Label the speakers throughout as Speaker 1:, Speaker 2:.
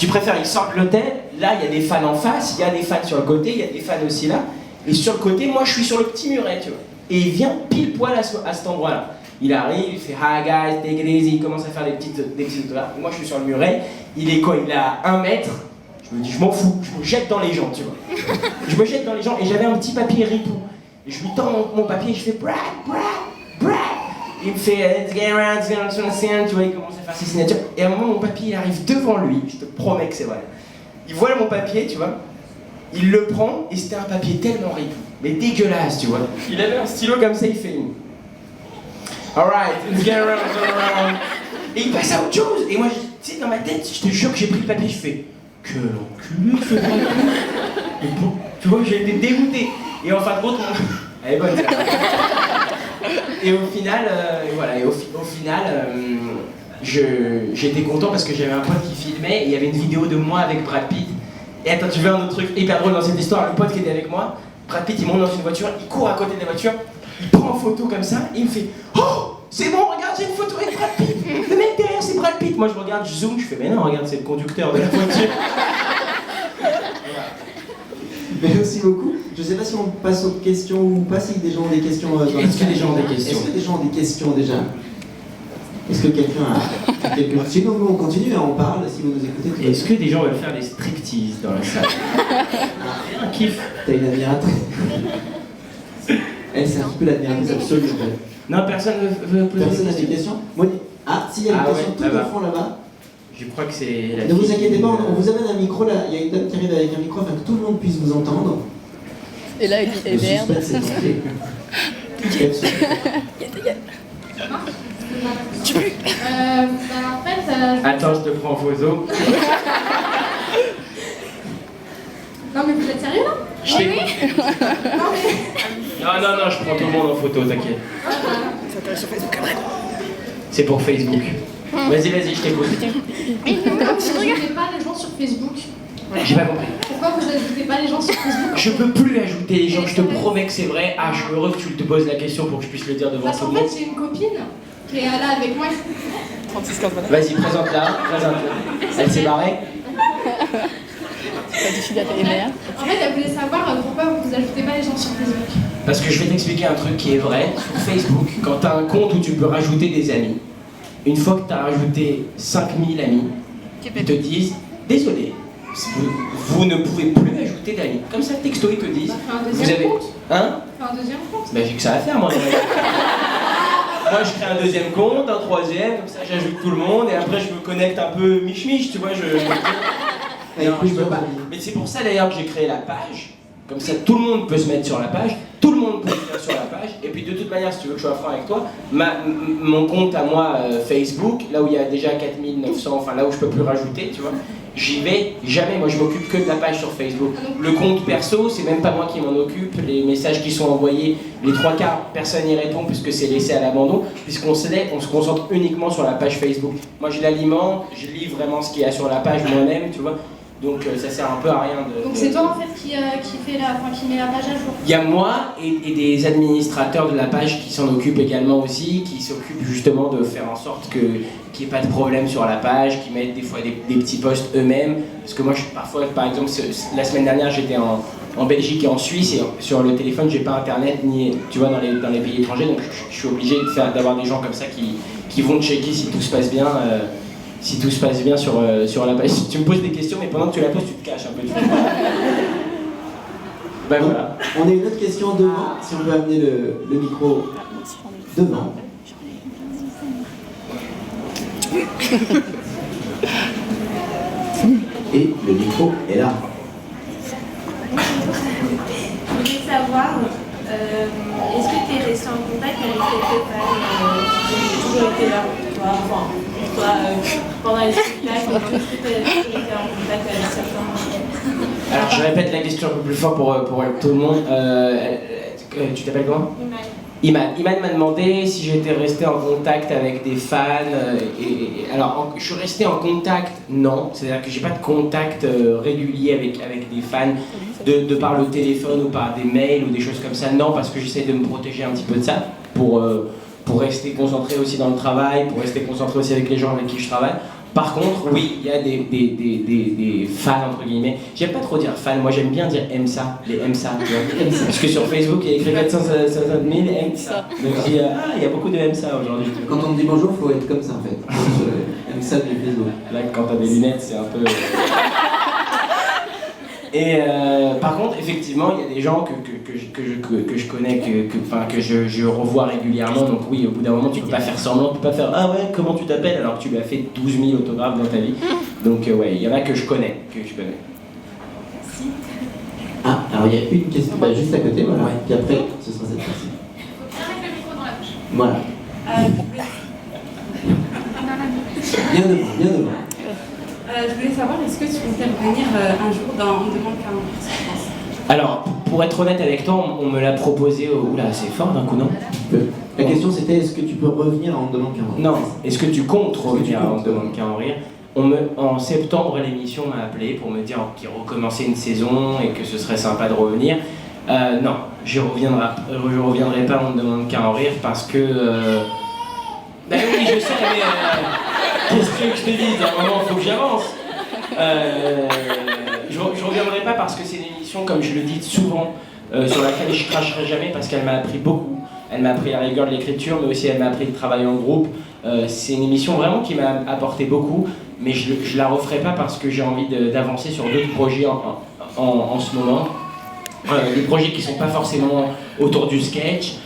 Speaker 1: Tu préfères, ils sortent de l'hôtel, là il y a des fans en face, il y a des fans sur le côté, il y a des fans aussi là, et sur le côté, moi je suis sur le petit muret, tu vois. Et il vient pile poil à cet endroit-là. Il arrive, il fait hi guys, take it easy, il commence à faire des petites là. Moi je suis sur le muret, il est quoi? Il est à 1 mètre. Je me dis, je m'en fous, je me jette dans les gens, tu vois. Je me jette dans les gens et j'avais un petit papier ripou. Et je lui tends mon papier et je fais Brad. Il me fait let's get around, tu vois, il commence à faire ses signatures. Et à un moment, mon papier il arrive devant lui, je te promets que c'est vrai. Il voit mon papier, tu vois, il le prend et c'était un papier tellement ripou, mais dégueulasse, tu vois. Il avait un stylo comme ça, il fait une. Alright, let's get around. Et il passe à autre chose. Et moi, tu sais, dans ma tête, je te jure que j'ai pris le papier, je fais que l'enculé, ce papier. Tu vois, j'ai été dégoûté. Et en fin de compte, elle est bonne. Et au final, j'étais content parce que j'avais un pote qui filmait et il y avait une vidéo de moi avec Brad Pitt. Et attends, tu veux un autre truc hyper drôle dans cette histoire? Le pote qui était avec moi, Brad Pitt, il monte dans une voiture, il court à côté de la voiture, il prend en photo comme ça et il me fait oh, c'est bon, regarde, j'ai une photo avec Brad Pitt. Le mec derrière, c'est Brad Pitt. Moi, je regarde, je zoome, je fais mais non, regarde, c'est le conducteur de la voiture.
Speaker 2: Merci beaucoup. Je ne sais pas si on passe aux questions ou pas, si des gens ont des questions.
Speaker 1: Est-ce que des gens ont des questions?
Speaker 2: Est-ce que des gens ont des questions déjà? Est-ce que quelqu'un a quelque chose? Sinon, nous on continue, on parle, si vous nous écoutez.
Speaker 1: Est-ce que des gens veulent faire des striptease dans la salle? Un kiff.
Speaker 2: T'as une admiratrice. Elle, c'est un petit peu l'admiratrice absolue.
Speaker 1: Non, personne veut poser
Speaker 2: Personne n'a
Speaker 1: des
Speaker 2: des
Speaker 1: questions.
Speaker 2: questions? Ah, si, il y a une question tout
Speaker 1: là-bas.
Speaker 2: au fond là-bas.
Speaker 1: Je crois que c'est la
Speaker 2: Ne vous inquiétez pas, on vous amène un micro là. Il y a une dame qui arrive avec un micro afin que tout le monde puisse vous entendre.
Speaker 3: Et là, il dit, eh merde.
Speaker 4: Tu peux. En fait.
Speaker 1: Attends, je te prends en photo.
Speaker 4: Non, mais vous êtes sérieux là?
Speaker 1: Je t'ai- Non, je prends tout le monde en photo, t'inquiète. C'est pour Facebook. Vas-y, je t'écoute.
Speaker 4: Pourquoi vous n'ajoutez pas les gens sur Facebook?
Speaker 1: J'ai pas compris.
Speaker 4: Pourquoi vous n'ajoutez pas les gens sur Facebook?
Speaker 1: Je peux plus ajouter les gens, je te promets que c'est vrai. Ah, je suis heureux que tu te poses la question pour que je puisse le dire devant
Speaker 4: Parce
Speaker 1: tout le
Speaker 4: qu'en
Speaker 1: monde.
Speaker 4: fait, j'ai une copine qui est là avec moi.
Speaker 3: 36-15 voilà.
Speaker 1: Vas-y, présente-la. Elle s'est barrée.
Speaker 3: Pas du fil à ta mère.
Speaker 4: En fait, elle voulait savoir pourquoi vous ajoutez pas les gens sur Facebook.
Speaker 1: Parce que je vais t'expliquer un truc qui est vrai. Sur Facebook, quand tu as un compte où tu peux rajouter des amis, une fois que tu as rajouté 5000 amis, ils te disent désolé, vous ne pouvez plus ajouter d'amis. Comme ça, le texto, ils te disent.
Speaker 4: Fais un deuxième compte.
Speaker 1: Hein?
Speaker 4: Fais un deuxième compte.
Speaker 1: Ben, j'ai que ça à faire, moi. Moi, je crée un deuxième compte, un troisième, comme ça, j'ajoute tout le monde, et après, je me connecte un peu mich-mich, tu vois. Non, je peux pas. Mais c'est pour ça d'ailleurs que j'ai créé la page. Comme ça, tout le monde peut se mettre sur la page, tout le monde peut se mettre sur la page. Et puis de toute manière, si tu veux que je sois franc avec toi, mon compte à moi Facebook, là où il y a déjà 4900, enfin là où je peux plus rajouter, tu vois, j'y vais jamais. Moi, je m'occupe que de la page sur Facebook. Le compte perso, c'est même pas moi qui m'en occupe. Les messages qui sont envoyés, les 3/4, personne n'y répond puisque c'est laissé à l'abandon, puisqu'on se concentre uniquement sur la page Facebook. Moi, je l'alimente, je lis vraiment ce qu'il y a sur la page moi-même, tu vois. Donc ça sert un peu à rien de...
Speaker 4: Donc c'est toi en fait qui met la page à jour.
Speaker 1: Il y a moi et des administrateurs de la page qui s'en occupent également aussi, qui s'occupent justement de faire en sorte qu'il n'y ait pas de problème sur la page, qui mettent des fois des petits posts eux-mêmes. Parce que moi, parfois, par exemple, la semaine dernière, j'étais en Belgique et en Suisse, et sur le téléphone, j'ai pas internet, ni, tu vois, dans les pays étrangers, donc je suis obligé d'avoir des gens comme ça qui vont checker si tout se passe bien. Si tout se passe bien sur la page. Tu me poses des questions, mais pendant que tu la poses, tu te caches un peu. Ben voilà.
Speaker 2: On a une autre question devant, si on peut amener le micro devant. Et le micro est là.
Speaker 5: Je voulais savoir, est-ce que tu es resté en contact avec quelques fans qui ont toujours été là pour toi, pendant les spectacles, est-ce que tu as toujours été en contact avec certains?
Speaker 1: Alors je répète la question un peu plus fort pour tout le monde. Tu t'appelles comment? Iman m'a demandé si j'étais resté en contact avec des fans. Alors, je suis resté en contact, non. C'est-à-dire que j'ai pas de contact régulier avec des fans de par le téléphone ou par des mails ou des choses comme ça. Non, parce que j'essaie de me protéger un petit peu de ça pour rester concentré aussi dans le travail, pour rester concentré aussi avec les gens avec qui je travaille. Par contre, oui, il y a des fans, entre guillemets. J'aime pas trop dire fans, moi j'aime bien dire MSA, les MSA, tu vois. Parce que sur Facebook, il y a écrit 450 000 MSA. Donc je dis, il y a beaucoup de MSA aujourd'hui.
Speaker 2: Quand on te dit bonjour, faut être comme ça en fait. Comme ça du Facebook.
Speaker 1: Là, quand t'as des lunettes, c'est un peu... Et par contre, effectivement, il y a des gens que je connais, que je revois régulièrement. Donc oui, au bout d'un moment, tu peux pas faire semblant, tu peux pas faire « Ah ouais, comment tu t'appelles ?» alors que tu lui as fait 12 000 autographes dans ta vie. Donc ouais, il y en a que je connais.
Speaker 5: Merci.
Speaker 2: Ah, alors il y a une question juste à côté, voilà.
Speaker 1: Ouais.
Speaker 2: Puis après, ce sera cette partie.
Speaker 4: Avec le micro dans la bouche.
Speaker 2: Voilà. Bien devant, bien devant.
Speaker 5: Je voulais savoir, est-ce que tu comptais revenir un jour dans On demande qu'à en France?
Speaker 1: Alors, pour être honnête avec toi, on me l'a proposé... Oula, c'est fort d'un coup, non?
Speaker 2: La question c'était, est-ce que tu peux revenir en demande qu'à en rire?
Speaker 1: Non, est-ce que tu comptes revenir à On demande qu'à en rire? En septembre, l'émission m'a appelé pour me dire qu'il recommençait une saison et que ce serait sympa de revenir. Non, je reviendrai pas à On demande qu'à en rire parce que... Ben oui, je sais, mais... qu'est-ce que je te dis? À un moment, il faut que j'avance. Je reviendrai pas parce que c'est une émission, comme je le dis souvent, sur laquelle je cracherai jamais parce qu'elle m'a appris beaucoup. Elle m'a appris la rigueur de l'écriture, mais aussi elle m'a appris de travailler en groupe. C'est une émission vraiment qui m'a apporté beaucoup, mais je la referai pas parce que j'ai envie d'avancer sur d'autres projets en ce moment. Des projets qui sont pas forcément autour du sketch.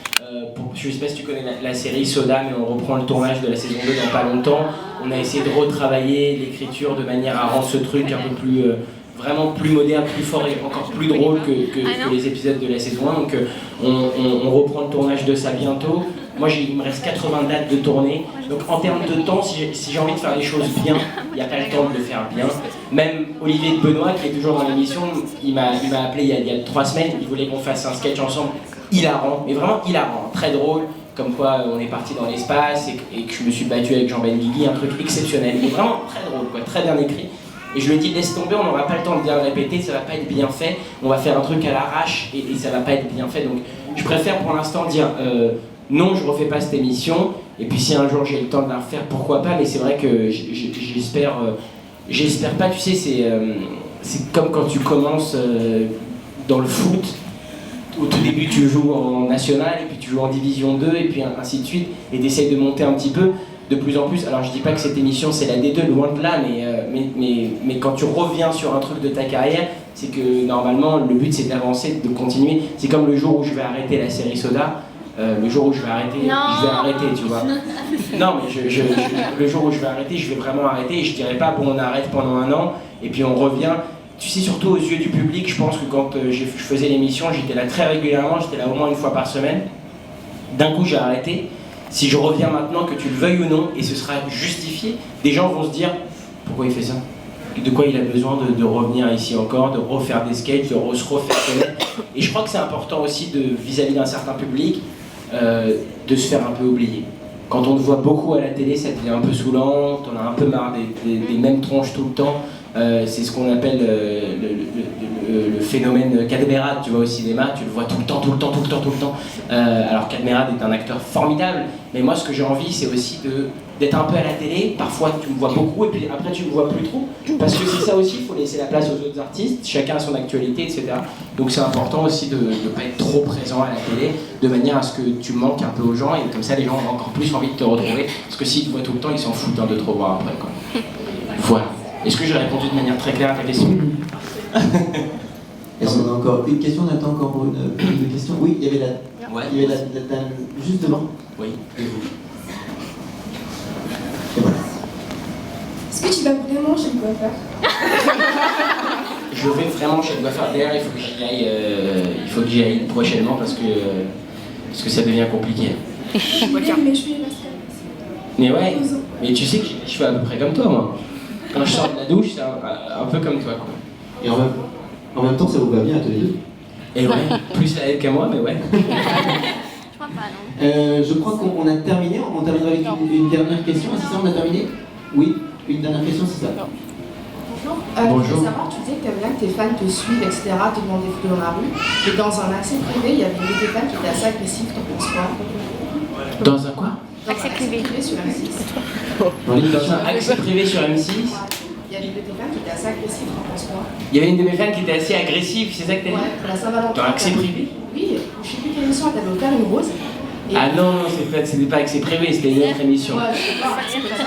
Speaker 1: Je sais pas si tu connais la série Soda, mais on reprend le tournage de la saison 2 dans pas longtemps. On a essayé de retravailler l'écriture de manière à rendre ce truc un peu plus... vraiment plus moderne, plus fort et encore plus drôle que les épisodes de la saison 1. Donc on reprend le tournage de ça bientôt. Moi il me reste 80 dates de tournée. Donc en termes de temps, si j'ai envie de faire les choses bien, il n'y a pas le temps de le faire bien. Même Olivier de Benoît, qui est toujours dans l'émission, il m'a appelé il y a 3 semaines, il voulait qu'on fasse un sketch ensemble. Hilarant, mais vraiment hilarant, très drôle, comme quoi on est parti dans l'espace et que je me suis battu avec Jean Benguigui, un truc exceptionnel, mais vraiment très drôle, quoi, très bien écrit. Et je lui ai dit, laisse tomber, on n'aura pas le temps de bien le répéter, ça va pas être bien fait, on va faire un truc à l'arrache et ça va pas être bien fait. Donc je préfère pour l'instant dire non, je refais pas cette émission, et puis si un jour j'ai le temps de la refaire, pourquoi pas, mais c'est vrai que j'espère pas, tu sais, c'est comme quand tu commences dans le foot. Au tout début, tu joues en national, et puis tu joues en division 2, et puis ainsi de suite, et tu essayes de monter un petit peu, de plus en plus. Alors je dis pas que cette émission c'est la D2, loin de là, mais quand tu reviens sur un truc de ta carrière, c'est que normalement le but c'est d'avancer, de continuer. C'est comme le jour où je vais arrêter la série Soda, le jour où je vais arrêter, tu vois. Non, mais le jour où je vais arrêter, je vais vraiment arrêter, et je dirais pas bon on arrête pendant 1 an, et puis on revient. Tu sais, surtout aux yeux du public, je pense que quand je faisais l'émission, j'étais là très régulièrement, j'étais là au moins 1 fois par semaine. D'un coup, j'ai arrêté. Si je reviens maintenant, que tu le veuilles ou non, et ce sera justifié, des gens vont se dire pourquoi il fait ça? De quoi il a besoin de revenir ici encore, de refaire des sketchs, de se refaire connaître. Et je crois que c'est important aussi, vis-à-vis d'un certain public, de se faire un peu oublier. Quand on te voit beaucoup à la télé, ça devient un peu saoulant, t'en as un peu marre des mêmes tronches tout le temps. C'est ce qu'on appelle le phénomène Cadmerade, tu vois, au cinéma, tu le vois tout le temps. Alors Cadmerade est un acteur formidable, mais moi ce que j'ai envie c'est aussi d'être un peu à la télé, parfois tu me vois beaucoup et puis après tu me vois plus trop, parce que c'est ça aussi, il faut laisser la place aux autres artistes, chacun a son actualité, etc. Donc c'est important aussi de ne pas être trop présent à la télé, de manière à ce que tu manques un peu aux gens, et comme ça les gens ont encore plus envie de te retrouver, parce que s'ils te voient tout le temps, ils s'en foutent de te revoir après, quoi. Voilà. Est-ce que j'ai répondu de manière très claire à ta question?
Speaker 2: Est-ce qu'on a encore une question? On attend encore pour une question. Oui, il y avait il y avait la dame juste devant.
Speaker 1: Oui, et vous?
Speaker 2: Et voilà.
Speaker 4: Est-ce que tu vas vraiment chez le coiffeur?
Speaker 1: Je vais vraiment chez le coiffeur. D'ailleurs, il faut que j'y aille prochainement parce que ça devient compliqué.
Speaker 4: Mais je vais
Speaker 1: Mais ouais, mais tu sais que je fais à peu près comme toi, moi. Quand je sors de la douche, c'est un peu comme toi, quoi.
Speaker 2: Et en même temps, ça vous va bien à tous les deux.
Speaker 1: Et ouais, plus à elle qu'à moi, mais ouais.
Speaker 5: Je crois pas, non.
Speaker 2: Je crois qu'on a terminé. On terminera avec une dernière question. C'est ça, on a terminé? Oui, une dernière question, c'est ça.
Speaker 6: Bonjour.
Speaker 2: Bonjour.
Speaker 6: Je voulais savoir, tu disais que t'aimes bien que tes fans te suivent, etc., te demandent des photos dans la rue. Et dans un accès privé, il y avait une de tes fans qui était assez agressive, t'en penses quoi?
Speaker 1: Dans un quoi?
Speaker 7: Accès privé.
Speaker 6: Sur M6.
Speaker 1: Dans un accès privé sur M6.
Speaker 6: Il y a une de tes fans qui était assez agressive, t'en penses quoi?
Speaker 1: Il y avait une de mes fans qui était assez agressive, c'est ça que t'as dit?
Speaker 6: Ouais, pour la Saint-Valentin.
Speaker 1: Dans l'accès privé?
Speaker 6: Oui, je sais plus quelle émission elle t'avait offert une rose. Et-
Speaker 1: Ah non, c'était pas accès privé, c'était une autre émission.
Speaker 6: Ouais, je sais pas, c'est comme ça.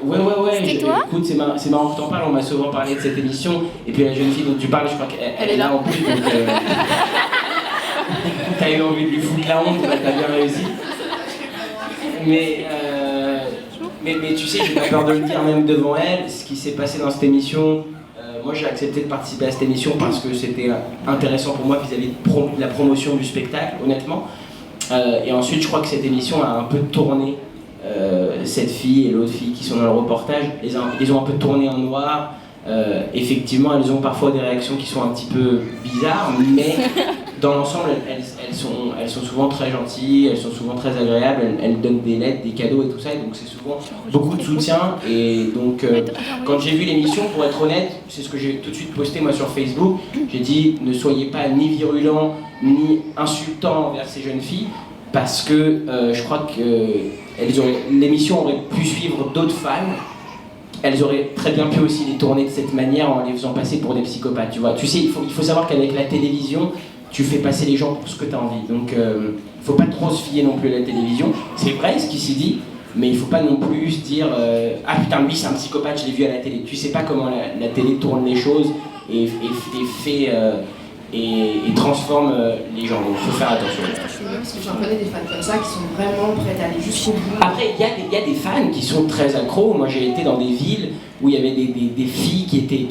Speaker 1: Ouais.
Speaker 3: C'était toi?
Speaker 1: Écoute, c'est marrant que t'en parles, on m'a souvent parlé de cette émission. Et puis la jeune fille dont tu parles, je crois qu'elle est là en plus. Donc, t'as eu envie de lui foutre la honte, bah, t'as bien réussi. Mais tu sais, j'ai pas peur de le dire même devant elle, ce qui s'est passé dans cette émission. Moi j'ai accepté de participer à cette émission parce que c'était intéressant pour moi vis-à-vis de la promotion du spectacle, honnêtement. Et ensuite, je crois que cette émission a un peu tourné cette fille et l'autre fille qui sont dans le reportage. Ils ont un peu tourné en noir. Effectivement, elles ont parfois des réactions qui sont un petit peu bizarres, mais dans l'ensemble, elles sont souvent très gentilles, elles sont souvent très agréables, elles donnent des lettres, des cadeaux et tout ça, et donc c'est souvent beaucoup de soutien. Et donc, quand j'ai vu l'émission, pour être honnête, c'est ce que j'ai tout de suite posté moi sur Facebook, j'ai dit ne soyez pas ni virulents ni insultants envers ces jeunes filles, parce que je crois que l'émission aurait pu suivre d'autres fans. Elles auraient très bien pu aussi les tourner de cette manière en les faisant passer pour des psychopathes, tu vois. Tu sais, il faut savoir qu'avec la télévision, tu fais passer les gens pour ce que tu as envie. Donc, il faut pas trop se fier non plus à la télévision. C'est vrai ce qui s'est dit, mais il faut pas non plus se dire ah putain, lui c'est un psychopathe, je l'ai vu à la télé. Tu sais pas comment la télé tourne les choses et transforme les gens. Donc, il faut faire attention.
Speaker 6: Parce que j'en connais des fans comme ça qui sont vraiment prêts à aller jusqu'au bout.
Speaker 1: Après, il y a des fans qui sont très accros. Moi, j'ai été dans des villes où il y avait des filles qui étaient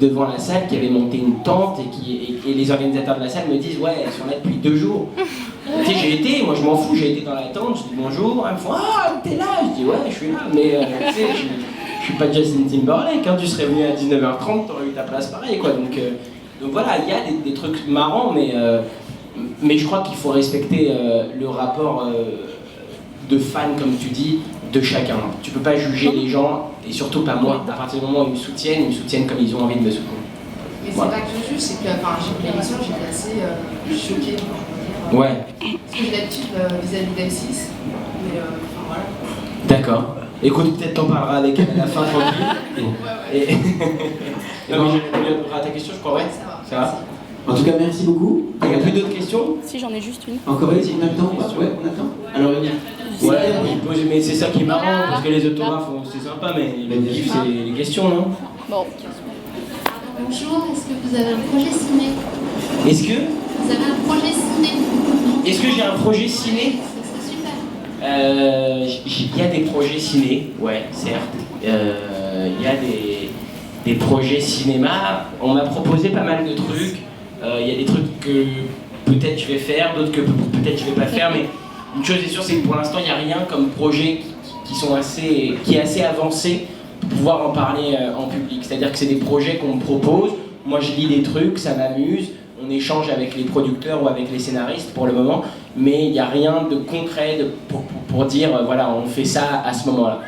Speaker 1: devant la salle, qui avaient monté une tente et les organisateurs de la salle me disent ouais, elles sont là depuis 2 jours. Tu sais, j'ai été, moi je m'en fous, j'ai été dans la tente, je dis bonjour, elles me font ah, t'es là, je dis ouais, je suis là, mais tu sais, je suis pas Justin Timberlake, hein, tu serais venu à 19h30, t'aurais eu ta place pareil, quoi. Donc voilà, il y a des trucs marrants, mais je crois qu'il faut respecter le rapport de fan, comme tu dis, de chacun. Tu peux pas juger les gens, et surtout pas moi. À partir du moment où ils me soutiennent comme ils ont envie de me soutenir.
Speaker 6: Mais
Speaker 1: Voilà.
Speaker 6: c'est pas que je juge, c'est que j'ai vu l'émission, j'étais assez choquée.
Speaker 1: Ouais,
Speaker 6: Parce que j'ai l'habitude vis-à-vis d'M6, mais voilà.
Speaker 1: d'accord. Écoute, peut-être t'en parleras avec elle à la fin, tranquille. Et... non, mais j'ai répondu à ta question, je crois, ouais. Ça va.
Speaker 2: En tout cas, merci beaucoup.
Speaker 1: Il n'y a plus d'autres questions?
Speaker 3: Si, j'en ai juste une.
Speaker 2: Encore une, on a le temps? Ouais, on attend. Alors,
Speaker 1: Ouais, mais c'est ça qui est marrant, parce que les autographes, c'est sympa, mais le kiff, c'est les questions, non?
Speaker 3: Bon.
Speaker 7: Bonjour, est-ce que vous avez un projet ciné?
Speaker 1: Est-ce que
Speaker 7: Vous avez un projet ciné?
Speaker 1: j'ai un projet ciné?
Speaker 7: C'est super.
Speaker 1: Il y a des projets ciné, ouais, certes. Il y a des projets cinéma. On m'a proposé pas mal de trucs. Il y a des trucs que peut-être je vais faire, d'autres que peut-être je vais pas faire, mais une chose est sûre, c'est que pour l'instant, il n'y a rien comme projet qui est assez avancé pour pouvoir en parler en public. C'est-à-dire que c'est des projets qu'on me propose, moi je lis des trucs, ça m'amuse, on échange avec les producteurs ou avec les scénaristes pour le moment, mais il n'y a rien de concret pour dire voilà, on fait ça à ce moment-là.